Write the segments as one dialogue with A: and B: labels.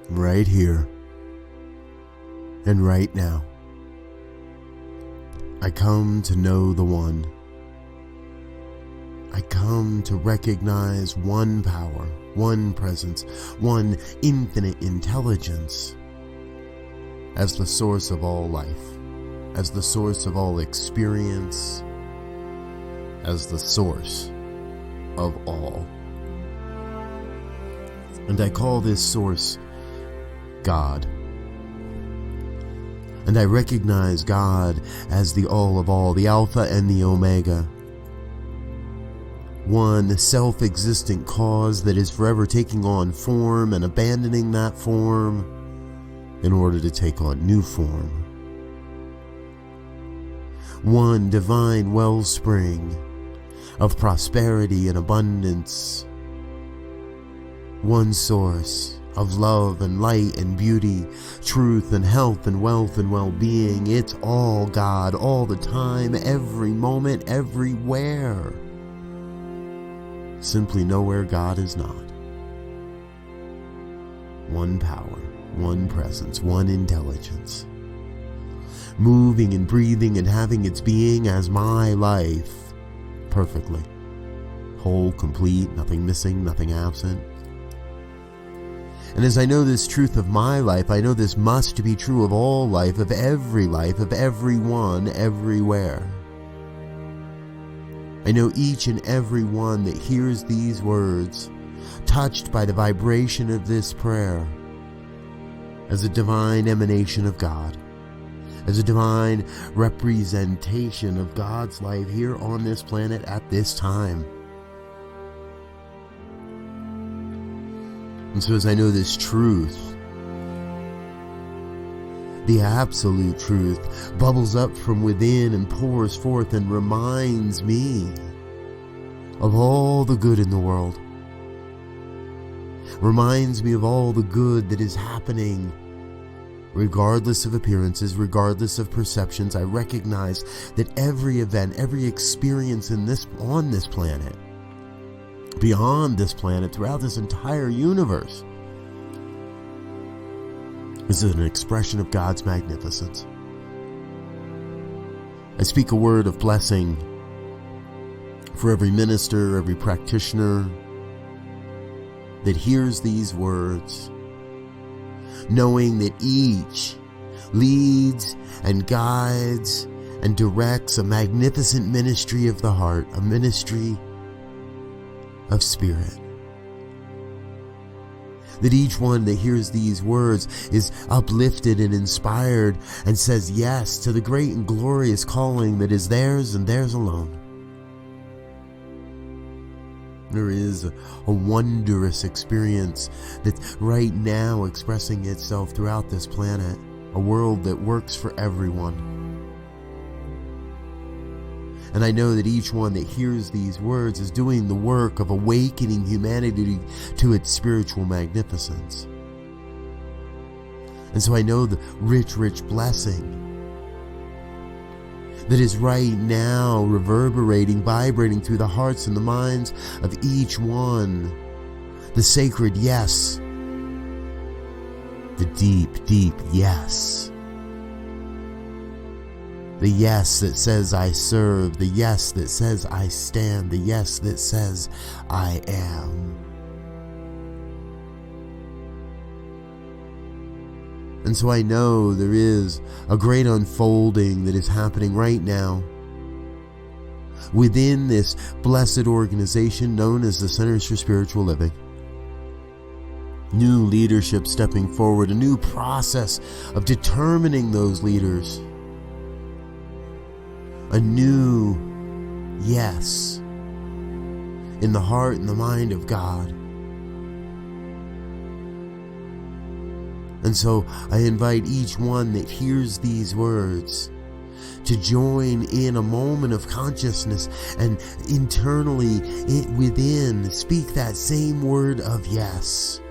A: right here and right now. I come to know the One. I come to recognize one power, one presence, one infinite intelligence as the source of all life, as the source of all experience, as the source of all. And I call this source God. And I recognize God as the all of all, the Alpha and the Omega. One self-existent cause that is forever taking on form and abandoning that form in order to take on new form. One divine wellspring of prosperity and abundance. One source of love and light and beauty, truth and health and wealth and well-being. It's all God, all the time, every moment, everywhere. Simply nowhere God is not. One power, one presence, one intelligence, moving and breathing and having its being as my life, perfectly, whole, complete, nothing missing, nothing absent. And as I know this truth of my life, I know this must be true of all life, of everyone, everywhere. I know each and every one that hears these words, touched by the vibration of this prayer, as a divine emanation of God, as a divine representation of God's life here on this planet at this time. And so as I know this truth, the absolute truth bubbles up from within and pours forth and reminds me of all the good in the world. Reminds me of all the good that is happening, regardless of appearances, regardless of perceptions. I recognize that every event, every experience on this planet, beyond this planet, throughout this entire universe, is an expression of God's magnificence. I speak a word of blessing for every minister, every practitioner that hears these words, knowing that each leads and guides and directs a magnificent ministry of the heart, a ministry of spirit. That each one that hears these words is uplifted and inspired and says yes to the great and glorious calling that is theirs and theirs alone. There is a wondrous experience that's right now expressing itself throughout this planet, a world that works for everyone. And I know that each one that hears these words is doing the work of awakening humanity to its spiritual magnificence. And so I know the rich, rich blessing that is right now reverberating, vibrating through the hearts and the minds of each one. The sacred yes. The deep, deep yes. The yes that says I serve, the yes that says I stand, the yes that says I am. And so I know there is a great unfolding that is happening right now within this blessed organization known as the Centers for Spiritual Living. New leadership stepping forward, a new process of determining those leaders. A new yes in the heart and the mind of God. And so I invite each one that hears these words to join in a moment of consciousness and internally within speak that same word of yes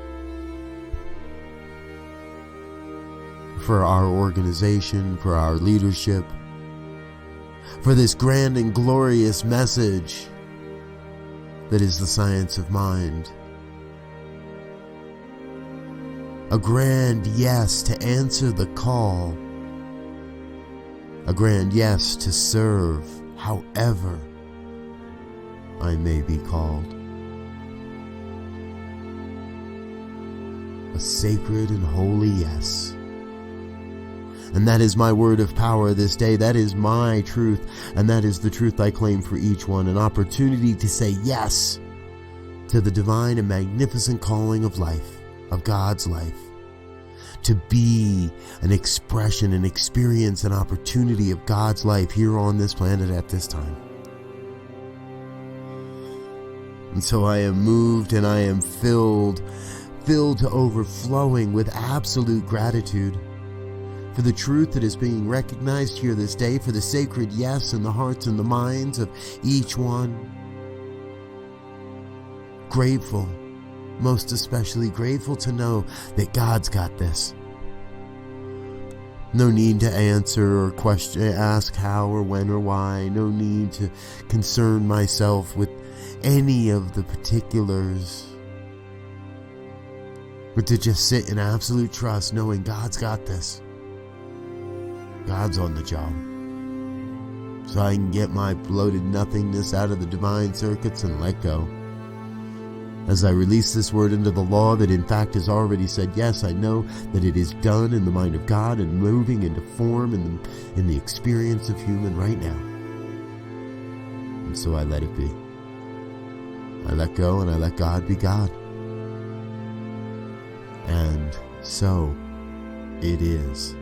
A: for our organization, for our leadership, for this grand and glorious message that is the science of mind. a grand yes to answer the call, a grand yes to serve however I may be called. A sacred and holy yes. And that is my word of power this day. That is my truth, and that is the truth I claim for each one. An opportunity to say yes to the divine and magnificent calling of life, of God's life. To be an expression, an experience, an opportunity of God's life here on this planet at this time. And so I am moved and I am filled to overflowing with absolute gratitude for the truth that is being recognized here this day, for the sacred yes in the hearts and the minds of each one. Grateful, most especially grateful to know that God's got this. No need to answer or question, ask how or when or why. No need to concern myself with any of the particulars, but to just sit in absolute trust, knowing God's got this. God's on the job. So I can get my bloated nothingness out of the divine circuits and let go. As I release this word into the law that in fact has already said yes, I know that it is done in the mind of God and moving into form in the experience of human right now. And so I let it be. I let go and I let God be God. And so it is.